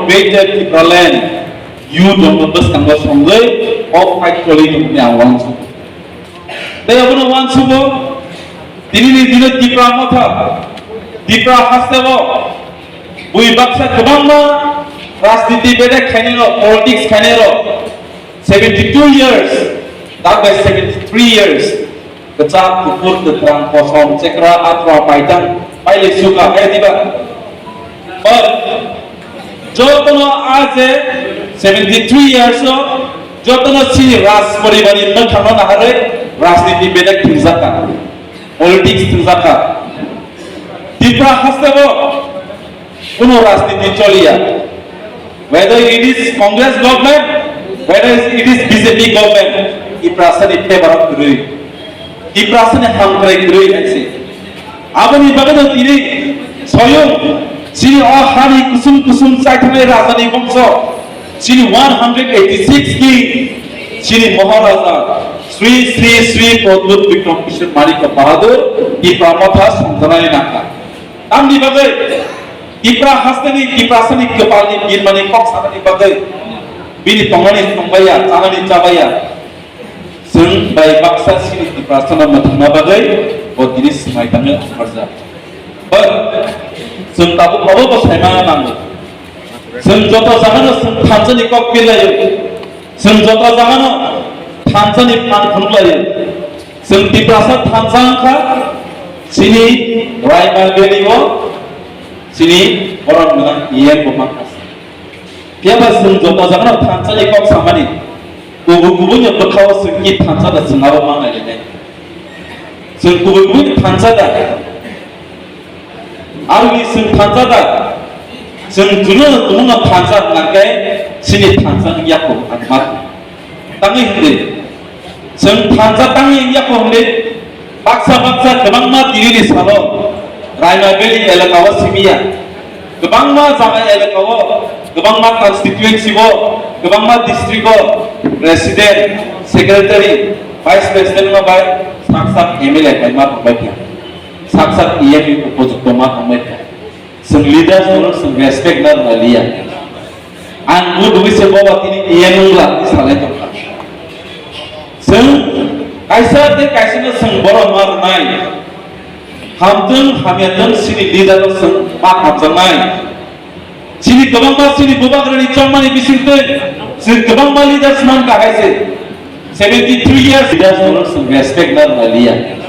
created the land. You don't understand what's from there. All fight calling now one to. They are going to want to go. Dini Dipra Mata. Dipra Hastavo. We Baksa Kabama. Rastiti Beda Canero. Politics Canero. 72 years. That by 73 years. The job to put the trunk for some Chekra Atra Paitan. Paile Suka. But Jotano आज 73 years हो Jotano सी रास परिवारी में खाना ना हरे राजनीति बेदक थिंजाका politics थिंजाका Dipra हस्ते वो उनो राजनीति चलिया whether it is Congress government whether it is BJP government Dipra से नित्य बराबर करूँ Dipra से ने हम करे करूँ ऐसे अब नहीं बगैर तो तीरी स्वयं Sini Hari Kusum Saitame Razani Bangso Sini 186 king Sini Maharaja Sri Pradut Vikram Krishna Manika Bahadur Dipra Matha Santanani Naka Tam di bagai Dipra Hastani Dipra Sani Kepalni Birmani Kok Sanani bagai Bini Tongani Tongbaya Tanani Cabaya Sung Bai Baksa Sini Dipra Sana Mathana bagai Bodini Semaitame Marza But जों दाबो बाबो सायमा नांगौ जों जत जागानो जों थानसानि कक बिलायो जों जत जागानो थानसानि फान खुनलायो जों दिप्रासा थानसांखा सिनि रायमा बेलिओ सिनि बरन गोनां इएम बमाखास केबा जों जत जागानो थानसानि कक सामानि गुबुन बखाव जोंनि थानसादा जोंनाबो मांनायलाय जों गुबुन थानसादा Alwi sing tanzada sing dulu tunga tanzad nangkai sini tanzad yakko agmat tangi hindi sing tanzad tangi yakko hindi baksa kebang ma diri ni salo Raima Beli elakawa simia kebang ma sama elakawa kebang ma constituency wo kebang ma district wo president secretary vice president ma bai sak MLA bai ma pembaiknya Saksat iya di upojok toma mereka. Sem leaders orang sem respect dan alia. Anggu dua sebab ini iya nungla di salah itu. Sem kaisa te kaisa na sem boro mar nai. Hamtun hamiatan sini leader sem mak hamzan nai. Sini kebang mas sini bubak rani cuma ni bising tu. Sini kebang mas leader seman kahai 73 years leaders orang sem respect dan alia.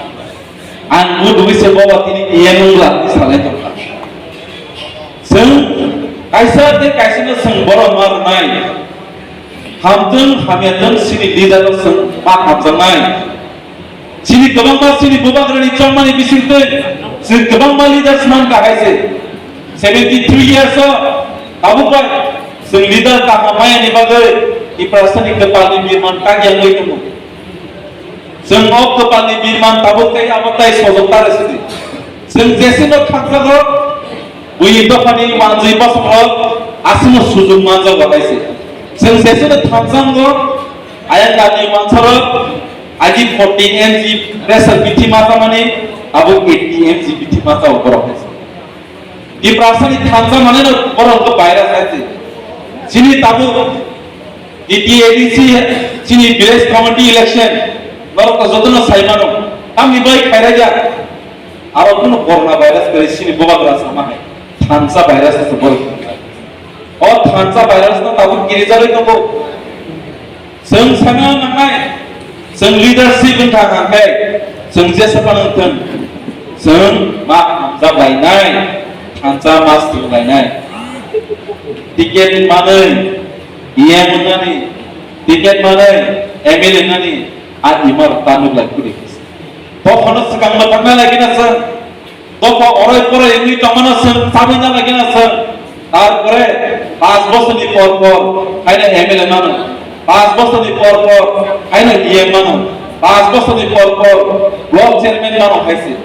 Anggu dua sebab ini iya nungla di salah itu. Sem kaisa te kaisa na sem boro mar nai. Hamtun hamiatan sini leader sem mak hamzan nai. Sini kebang mas sini bubak rani cuma ni bising tu. Sini kebang mas leader seman kahai 73 years ho. Abu pak sem leader kahamaya ni bagai di perasaan kepala Birman kang yang itu. Sem ok kepala Birman tabuk tay abatai sojokta residi. Sem jesino khaksago ui dokani manjai basmo asimo sujug manjau bagaisi. Sem jesino thamsango ayat kali mansaro aji 40 mg pressure bithi mata mane abu 80 mg bithi mata upor hoise. Di perasaan thamsa mane no borong ko virus aise. Sini tabu di TADC sini village committee election Baru kezotono saimano, kami baik kaya Arabun corona virus dari sini buat rasa mahal. Thansa virus itu baru. Oh thansa virus itu tahu kiri jari itu bu. Seng sana nangai, seng leadership itu nangai, seng jasa panonton, seng mak thansa lainai, thansa mas tu lainai. Tiket mana? Iya mana ni? Tiket mana? MLA nani? Imar tanuk lagi ni. Tokhono sekarang matangga lagi nasa. Tokho orang pura ini kamana sen, sabina lagi nasa. Tar pura 5 বছর ni por kaina MLA mana. 5 বছর ni por kaina DM mana. 5 বছর ni por block chairman mana kaisi.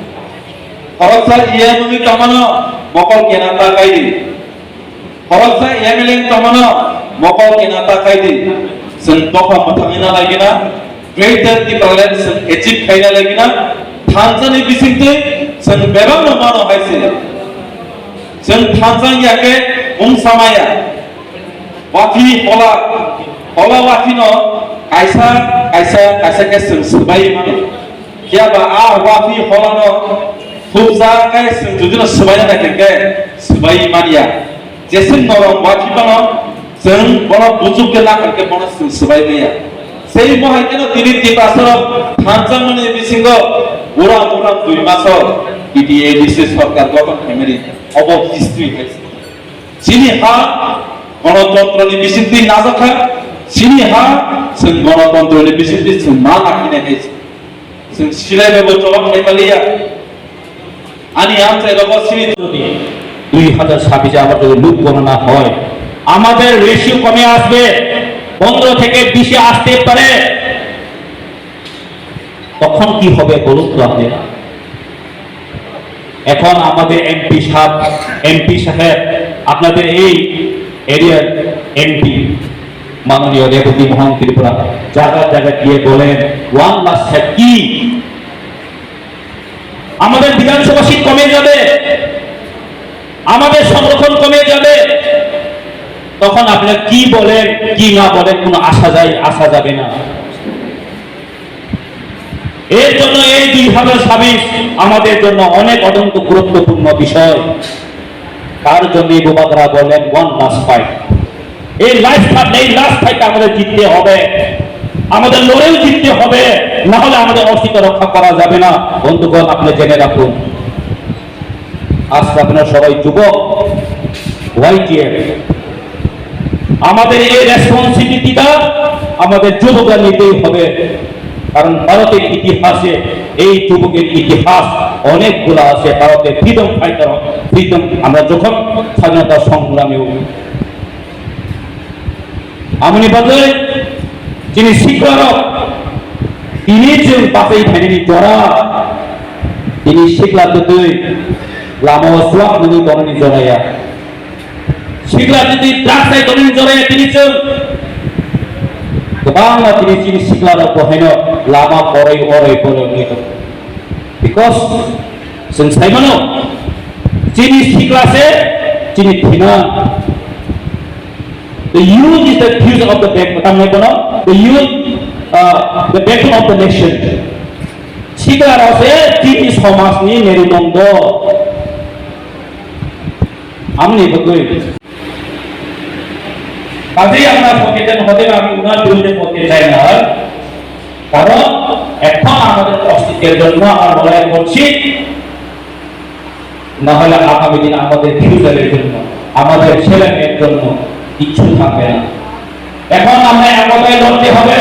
Khoroksa EM ni kamana mokol kenata kaidi. Khoroksa MLA kamana mokol kenata kaidi. Sen tokho matangina lagi na. Greater the balance achieve kaina lagi na Tanzania bisingte sen bebang no mano haise sen Tanzania ke samaya wafi hola wafi no kaisa ke sung sebai mano kia ba a wafi hola no thupsa kai sung jujuna sebai na ke sebai mania jesin norong wafi mano sung bono bujuk ke la ke bono sung sebai maya sei mohai keno tini titasoro thanjang mane bisingo uram dui maso iti ADC সরকার গঠন family of history চিনি হা গণতন্ত্রनि বিসিদ্ধি না জাখা চিনি হা जों গণতন্ত্রनि বিসিদ্ধি जों না লাখিনে হেছে जों সিলাইবাবো জবাব খাইপালিয়া আনি আমছে রব সিনি 2026 আবার যদি লুক গণনা হয় আমাদের রেশিও কমে আসবে 15 থেকে 20 এ আসতে পারে তখন কি হবে বলুন তো আপনারা এখন আমাদের এমপি সাহেব আপনাদের এই এরিয়ার এমপি মাননীয় রেবতী মোহন ত্রিপুরা জায়গা গিয়ে বলেন 1 লাখ কি আমাদের বিধানসভা সিট কমে যাবে আমাদের সংরক্ষণ কমে যাবে তখন আপনারা কি বলেন কি না বলেন কোনো আসা যাবে না এর জন্য এই 2026 আমাদের জন্য অনেক অত্যন্ত গুরুত্বপূর্ণ বিষয় তার জন্য বুবাদরা বলেন 1 লাস্ট ফাইট এই লাস্ট ফাইট আমাদের জিততে হবে আমাদের লড়াই জিততে হবে না হলে আমাদের অস্তিত্ব রক্ষা করা যাবে না বন্ধুগণ আপনি জেনে রাখুন আজকে আপনারা সবাই যুবক YTF আমাদের এই রেসপন্সিবিলিটিটা আমাদের যুবকরা নিতেই হবে কারণ ভারতের ইতিহাসে এই যুবকের ইতিহাস অনেকগুলো আছে ভারতের ফ্রিডম ফাইটার আমরা যখন স্বাধীনতা সংগ্রামে আমনি বদলে যিনি শিক্ষক তিনি যে বাপেই ফ্যামিলি জড়া তিনি শিখলাতে তুই লামা সোয়াক নদী গণনি জড়াইয়া শিখলাতে তুই প্রাসায় গণনি জড়াইয়া তিনি Kebangga ciri-ciri siklara poheno lama orai gitu. Because since saya mana ciri siklase ciri thina. The youth is the future of the back. The youth, the backbone of the nation. Siklara se ciri somas ni merunondo. Amni betul. কাজেই আমরা সচেতন হতে আমি উনার বিরুদ্ধে বলতে চাই না কারণ এখন আমাদের অস্তিত্বের জন্য আমরা লড়াই করছি না হলে আগামী দিন আমাদের ফিউচারের জন্য আমাদের ছেলে মেয়ের জন্য কিছু থাকবে না এখন আমরা একতায় লড়তে হবে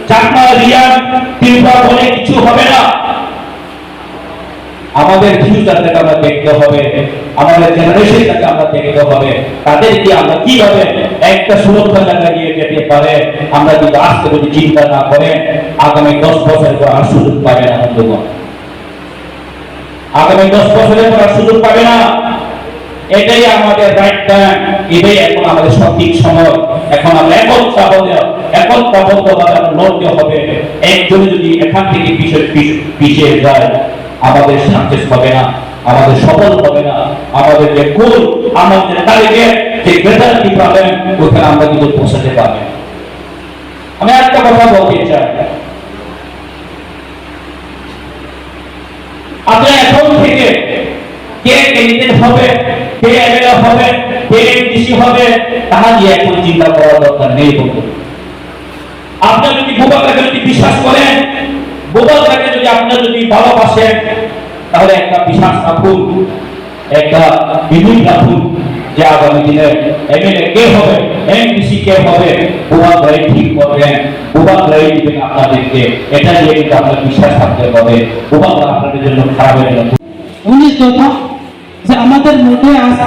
চাকমা রিয়ান ত্রিপুরা বলে কিছু হবে না আমাদের ফিউচারটাকে আমরা দেখতে হবে আমাদের জেনারেশনটাকে আমরা দেখতে হবে তাদেরকে আমরা কিভাবে একটা সুরক্ষা জায়গা নিয়ে যেতে পারে আমরা যদি আজকে যদি চিন্তা না করে আগামী 10 বছরের পর আর সুযোগ পাবে না বন্ধুগণ আগামী 10 বছরের পর আর সুযোগ পাবে না এটাই আমাদের রাইট টাইম এটাই এখন আমাদের সঠিক সময় এখন আমরা একতাবদ্ধভাবে লড়তে হবে একজন যদি এখান থেকে পিছিয়ে যায় আমাদের সাকসেস হবে না আমাদের সফল হবে না আমাদের যে গোল আমাদের টার্গেট যে গ্রেটারটি পাবেন ওখানে আমরা কিন্তু পৌঁছাতে পারবো আমি একটা কথা বলতে চাই আপনারা এখন থেকে কে ক্যান্ডিডেট হবে কে এমএলএ হবে কে এমডিসি হবে তাহা নিয়ে এখন চিন্তা করার দরকার নেই বন্ধু আপনারা যদি বুবাকে যদি বিশ্বাস করেন বুবাকে যদি আপনারা যদি ভালোবাসেন তাহলে একটা বিশ্বাস রাখুন একটা বিলিভ রাখুন যে আগামী দিনে এমএলএ কে হবে এমডিসি কে হবে বুবাক ভাই ঠিক করবেন বুবাক ভাই দিবেন আপনাদেরকে এটা নিয়ে কিন্তু আপনার বিশ্বাস থাকতে হবে বুবাক আপনাদের জন্য খারাপ হয়ে যাবে 19 কথা যে আমাদের মধ্যে আজ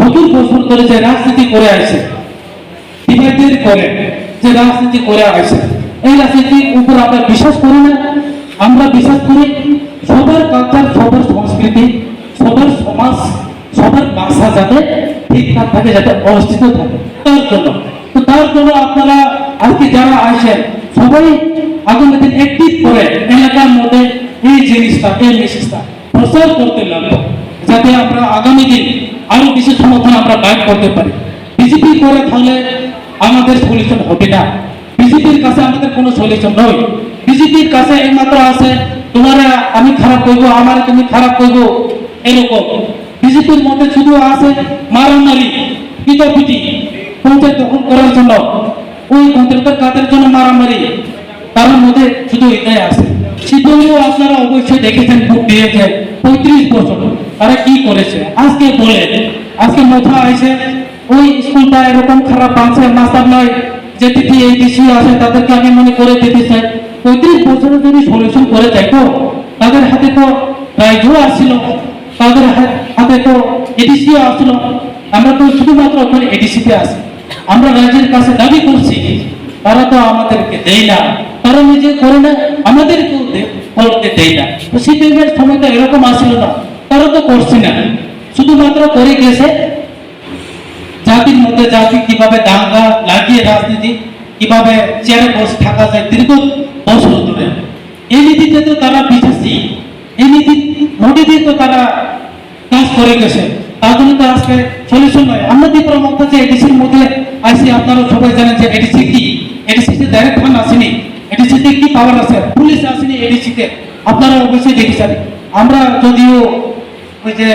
70 বছর ধরে যে রাজনীতি করে আছে ডিভাইডেড করে যে রাজনীতি করে আছে এই রাজনীতির উপর আমরা বিশ্বাস করি না আমরা বিশ্বাস করি সবার কালচার সবার সংস্কৃতি সবার সমাজ সবার ভাষা যাতে ঠিকঠাক থাকে যাতে অস্তিত্ব থাকে তার জন্য আপনারা আজকে যারা আসেন সবাই আগামী দিন অ্যাক্টিভ করে এলাকার মধ্যে এই জিনিসটা এই মেসেজটা প্রচার করতে লাগবো যাতে আমরা আগামী দিন আরো বেশি সমর্থন আমরা বাইক করতে পারি বিজেপি করে থাকলে আমাদের সলিউশন হবে না। বিজেপির কাছে আমাদের কোনো সলিউশন নয়। বিজেপির কাছে একমাত্র আছে তোমারা আমি খারাপ করবো, আমার তুমি খারাপ করবো, এরকম। বিজেপির মধ্যে শুধু আছে মারামারি, পিটাপিটি, পঞ্চায়েত দখল করার জন্য, ওই কন্ট্রাক্টর কাজের জন্য মারামারি, তার মধ্যে শুধু এটাই আছে। শীতলীয় আপনারা অবশ্যই দেখেছেন, ভোট দিয়েছে 35 বছর, তারা কি করেছে আজকে বলে, আজকে মাথা আছে ওই স্কুলটা এরকম খারাপ বাংছে, মাস্টার নয় যে তিথি এই ডিসি আছে তাদেরকে আমি মনে করে দিতে চাই। 35 বছরে যদি সলিউশন করে দেখো, তাদের হাতে তো রাইজও আসছিল, তাদের হাতে তো এডিসিও আসছিল, আমরা তো শুধুমাত্র ওখানে এডিসিতে আসি। আমরা রাজ্যের কাছে দাবি করছি, তারা তো আমাদেরকে দেয় না, তারা নিজে করে না, আমাদেরকেও করতে দেয় না। তো সিপিএমের সময় তো এরকম আসছিল না, তারা তো করছে না, শুধুমাত্র করে গেছে জাতির মধ্যে জাতি কিভাবে দাঙ্গা লাগিয়ে রাজনীতি কিভাবে চেয়ারে বসে থাকা যায় দীর্ঘ বছর ধরে, এই নীতিতে তো তারা বিশ্বাসী, এই নীতি মোদীতে তো তারা কাজ করে গেছে, তার জন্য তো আজকে সলিউশন নয়। আমরা ত্রিপুরা মধ্যে যে এডিসির মধ্যে আসি, আপনারা সবাই জানেন যে এডিসি কি, এডিসিতে ডাইরেক্ট ফান্ড আসেনি, এডিসিতে কি পাওয়ার আছে, পুলিশ আসেনি এডিসিতে, আপনারা অবশ্যই দেখেছেন। আমরা যদিও ওই যে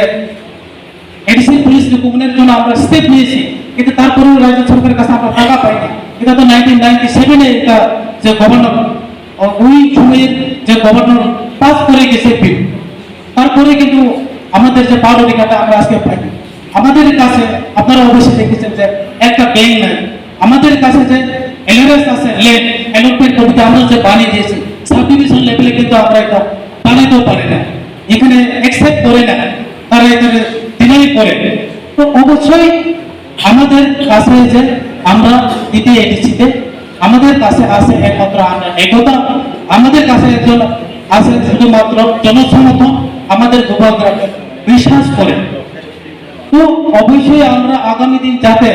এডিসি পুলিশ রিক্রুটমেন্টের জন্য আমরা স্টেপ নিয়েছি, কিন্তু তারপরেও রাজ্য সরকারের কাছে আমরা টাকা পাইনি। এটা তো 1997-এ এটা যে গভর্নর, ওই সময়ের যে গভর্নর পাস করে গেছে বিল, তারপরে কিন্তু আমাদের যে পাওয়ার অধিকারটা আমরা আজকে পাইনি। আমাদের কাছে আপনারা অবশ্যই দেখেছেন যে একটা ব্যাংক নাই, আমাদের কাছে যে এলআরএস আছে, ল্যান্ড অ্যালটমেন্ট কমিটি আমরা যে বানিয়ে দিয়েছি, সাব ডিভিশন লেভেলে কিন্তু আমরা এটা বানাইতেও পারি না, এখানে অ্যাকসেপ্ট করে না, তারা এখানে ডিনাই করে। তো অবশ্যই আমাদের কাছে যে আমরা দ্বিতীয় এডিসিতে আমাদের কাছে আছে একমাত্র আমরা একতা, আমাদের কাছে একজন আছে শুধুমাত্র জনসমর্থন, আমাদের গোপালগ্রামে বিশ্বাস করে। তো অবশ্যই আমরা আগামী দিন যাতে